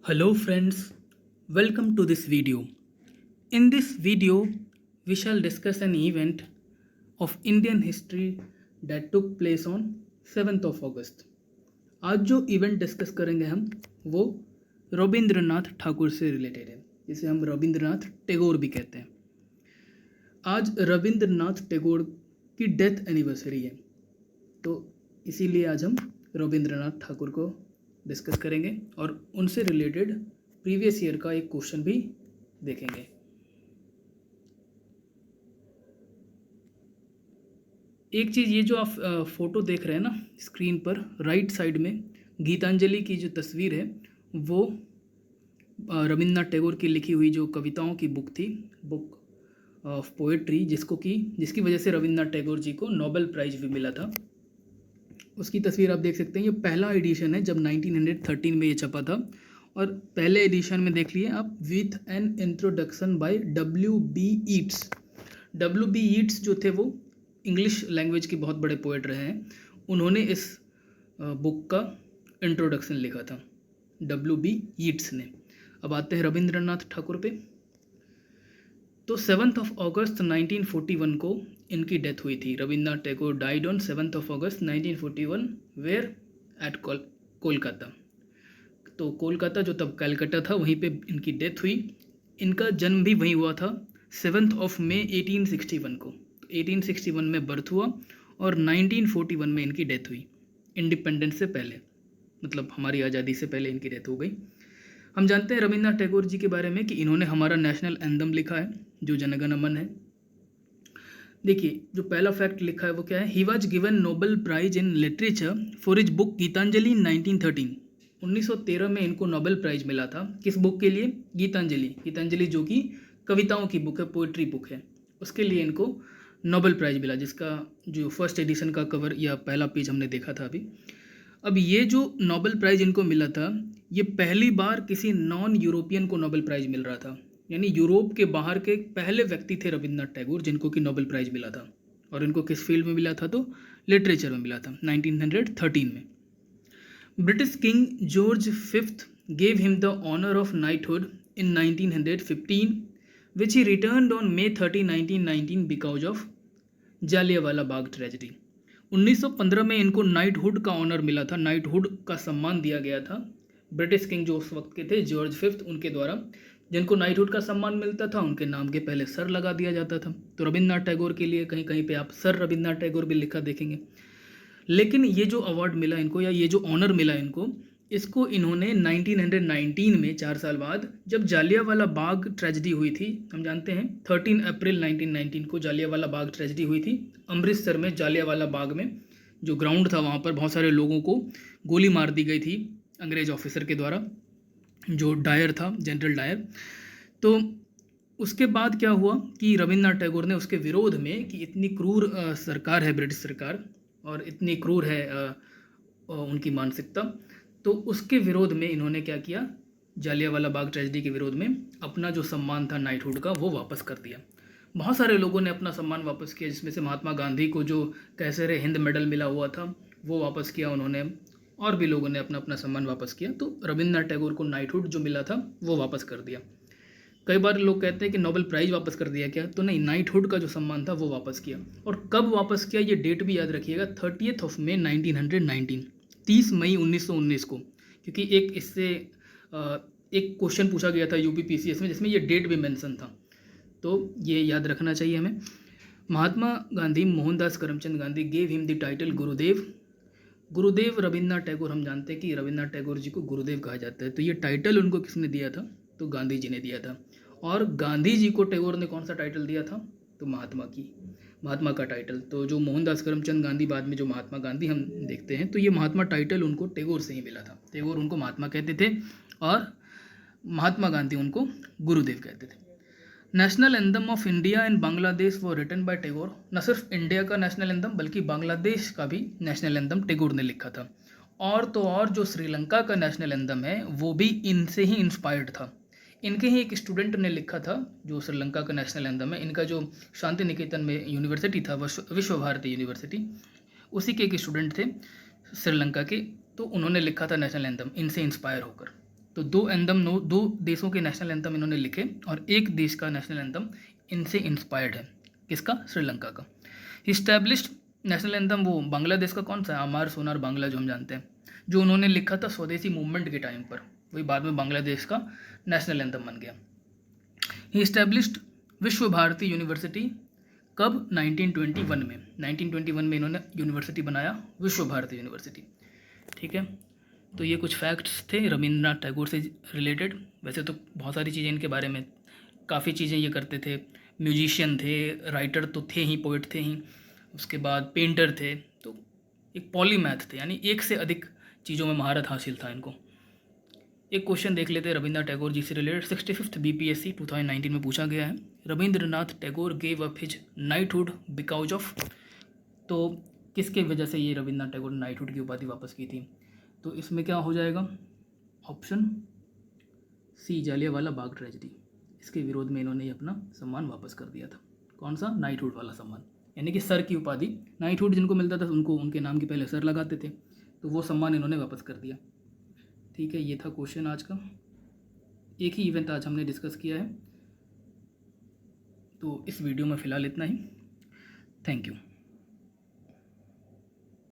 Hello friends, welcome to this video. In this video, we shall discuss an event of Indian history that took place on 7th of August. आज जो event discuss करेंगे हम वो रविंद्रनाथ ठाकुर से related है, जिसे हम रविंद्रनाथ टैगोर भी कहते हैं। आज रविंद्रनाथ टैगोर की डेथ एनिवर्सरी है, तो इसीलिए आज हम रविंद्रनाथ ठाकुर को डिस्कस करेंगे और उनसे रिलेटेड प्रीवियस ईयर का एक क्वेश्चन भी देखेंगे। एक चीज़, ये जो आप फोटो देख रहे हैं ना स्क्रीन पर, राइट साइड में गीतांजलि की जो तस्वीर है वो रविंद्रनाथ टैगोर की लिखी हुई जो कविताओं की बुक थी, बुक ऑफ पोएट्री, जिसकी वजह से रविंद्रनाथ टैगोर जी को नोबेल प्राइज भी मिला था। उसकी तस्वीर आप देख सकते हैं। ये पहला एडिशन है जब 1913 में ये छपा था, और पहले एडिशन में देख लिए आप, with an introduction by W.B. Yeats. W.B. Yeats जो थे वो इंग्लिश लैंग्वेज के बहुत बड़े पोएट रहे हैं। उन्होंने इस बुक का इंट्रोडक्शन लिखा था, W.B. ईट्स ने। अब आते हैं रविंद्रनाथ ठाकुर पे। तो 7th of August 1941 को इनकी डेथ हुई थी। Rabindranath Tagore died on 7th of August 1941 where at Kolkata. तो कोलकाता जो तब कलकत्ता था, वहीं पे इनकी डेथ हुई। इनका जन्म भी वहीं हुआ था 7th of May 1861 को। 1861 में बर्थ हुआ और 1941 में इनकी डेथ हुई, इंडिपेंडेंस से पहले, मतलब हमारी आज़ादी से पहले इनकी डेथ हो गई। हम जानते हैं रविंद्रनाथ टैगोर जी के बारे में कि इन्होंने हमारा नेशनल एंथम लिखा है, जो जनगण मन है। देखिए, जो पहला फैक्ट लिखा है वो क्या है, he was given Nobel prize in literature for his book Gitanjali 1913। 1913 में इनको नोबेल प्राइज मिला था। किस बुक के लिए? गीतांजलि जो कि कविताओं की बुक है, पोइट्री बुक है, उसके लिए इनको नोबेल प्राइज मिला, जिसका जो फर्स्ट एडिशन का कवर या पहला पेज हमने देखा था अभी। अब ये जो नोबेल प्राइज़ इनको मिला था, ये पहली बार किसी नॉन यूरोपियन को नोबेल प्राइज़ मिल रहा था, यानी यूरोप के बाहर के पहले व्यक्ति थे रविंद्रनाथ टैगोर जिनको कि नोबेल प्राइज़ मिला था। और इनको किस फील्ड में मिला था? तो लिटरेचर में मिला था 1913 में। British King George fifth gave him the honour of knighthood in 1915 which he returned on May 30, 1919 because of Jallianwala Bagh tragedy. 1915 में इनको नाइटहुड का ऑनर मिला था, नाइटहुड का सम्मान दिया गया था ब्रिटिश किंग जो उस वक्त के थे, जॉर्ज फिफ्थ, उनके द्वारा। जिनको नाइटहुड का सम्मान मिलता था उनके नाम के पहले सर लगा दिया जाता था। तो रविंद्रनाथ टैगोर के लिए कहीं कहीं पे आप सर रविंद्रनाथ टैगोर भी लिखा देखेंगे। लेकिन ये जो अवार्ड मिला इनको, या ये जो ऑनर मिला इनको, इसको इन्होंने 1919 में, 4 साल बाद, जब जालियांवाला बाग ट्रेजेडी हुई थी, हम जानते हैं 13 अप्रैल 1919 को जालियांवाला बाग ट्रेजेडी हुई थी अमृतसर में। जालियांवाला बाग में जो ग्राउंड था, वहाँ पर बहुत सारे लोगों को गोली मार दी गई थी अंग्रेज ऑफिसर के द्वारा, जो डायर था, जनरल डायर। तो उसके बाद क्या हुआ कि रविंद्रनाथ टैगोर ने उसके विरोध में, कि इतनी क्रूर सरकार है ब्रिटिश सरकार, और इतनी क्रूर है उनकी मानसिकता, तो उसके विरोध में इन्होंने क्या किया, जालियांवाला बाग ट्रेजेडी के विरोध में अपना जो सम्मान था नाइटहुड का वो वापस कर दिया। बहुत सारे लोगों ने अपना सम्मान वापस किया, जिसमें से महात्मा गांधी को जो कैसर हिंद मेडल मिला हुआ था वो वापस किया उन्होंने, और भी लोगों ने अपना अपना सम्मान वापस किया। तो रविंद्रनाथ टैगोर को नाइटहुड जो मिला था वो वापस कर दिया। कई बार लोग कहते हैं कि नोबेल प्राइज़ वापस कर दिया क्या, तो नहीं, नाइटहुड का जो सम्मान था वो वापस किया। और कब वापस किया, ये डेट भी याद रखिएगा, 30 May 1919, 30 मई 1919 को, क्योंकि एक इससे एक क्वेश्चन पूछा गया था UPPCS में जिसमें ये डेट भी मेंशन था, तो ये याद रखना चाहिए हमें। Mahatma Gandhi, Mohandas Karamchand Gandhi, gave him the title Gurudev. Gurudev Rabindranath Tagore, हम जानते हैं कि रविंद्रनाथ टैगोर जी को गुरुदेव कहा जाता है, तो ये टाइटल उनको किसने दिया था? तो गांधी जी ने दिया था। और गांधी जी को टैगोर ने कौन सा टाइटल दिया था? तो महात्मा का टाइटल। तो जो मोहनदास करमचंद गांधी, बाद में जो महात्मा गांधी हम देखते हैं, तो ये महात्मा टाइटल उनको टैगोर से ही मिला था। टैगोर उनको महात्मा कहते थे और महात्मा गांधी उनको गुरुदेव कहते थे। National anthem of India and Bangladesh वो रिटन बाय टैगोर। न सिर्फ इंडिया का नेशनल एंथम बल्कि बांग्लादेश का भी नेशनल एंथम टैगोर ने लिखा था। और तो और जो श्रीलंका का नेशनल एंथम है वो भी इनसे ही इंस्पायर्ड था। इनके ही एक स्टूडेंट ने लिखा था जो श्रीलंका का नेशनल एंथम है। इनका जो शांति निकेतन में यूनिवर्सिटी था, विश्व भारती यूनिवर्सिटी, उसी के एक स्टूडेंट थे श्रीलंका के, तो उन्होंने लिखा था नेशनल एंथम इनसे इंस्पायर होकर। तो दो देशों के नेशनल एंथम इन्होंने लिखे और एक देश का नेशनल एंथम इनसे इंस्पायर्ड है। किसका? श्रीलंका का। इस्टेब्लिश्ड नेशनल एंथम वो बांग्लादेश का कौन सा है? अमार सोनार बांग्ला, जो हम जानते हैं, जो उन्होंने लिखा था स्वदेशी मूवमेंट के टाइम पर, वही बाद में बांग्लादेश का नेशनल एंथम बन गया। ही इस्टेब्लिश्ड विश्व भारती यूनिवर्सिटी कब? 1921 में। 1921 में इन्होंने यूनिवर्सिटी बनाया, विश्व भारती यूनिवर्सिटी। ठीक है, तो ये कुछ फैक्ट्स थे रविंद्रनाथ टैगोर से रिलेटेड। वैसे तो बहुत सारी चीज़ें इनके बारे में, काफ़ी चीज़ें ये करते थे। म्यूजिशियन थे, राइटर तो थे ही, पोइट थे ही, उसके बाद पेंटर थे, तो एक पॉलीमैथ थे, यानी एक से अधिक चीज़ों में महारत हासिल था इनको। एक क्वेश्चन देख लेते हैं रविंद्रनाथ टैगोर जी से रिलेटेड। 65th BPSC 2019 में पूछा गया है। Rabindranath Tagore gave up his knighthood because of, तो किसके वजह से ये रविंद्रनाथ टैगोर ने नाइटहुड की उपाधि वापस की थी? तो इसमें क्या हो जाएगा? Option C, Jallianwala Bagh tragedy. इसके विरोध में इन्होंने अपना सम्मान वापस कर दिया था। कौन सा? नाइटहुड वाला सम्मान, यानी कि सर की उपाधि। नाइटहुड जिनको मिलता था उनको उनके नाम के पहले सर लगाते थे, तो वो सम्मान इन्होंने वापस कर दिया। ठीक है, ये था क्वेश्चन आज का। एक ही इवेंट आज हमने डिस्कस किया है, तो इस वीडियो में फ़िलहाल इतना ही। Thank you.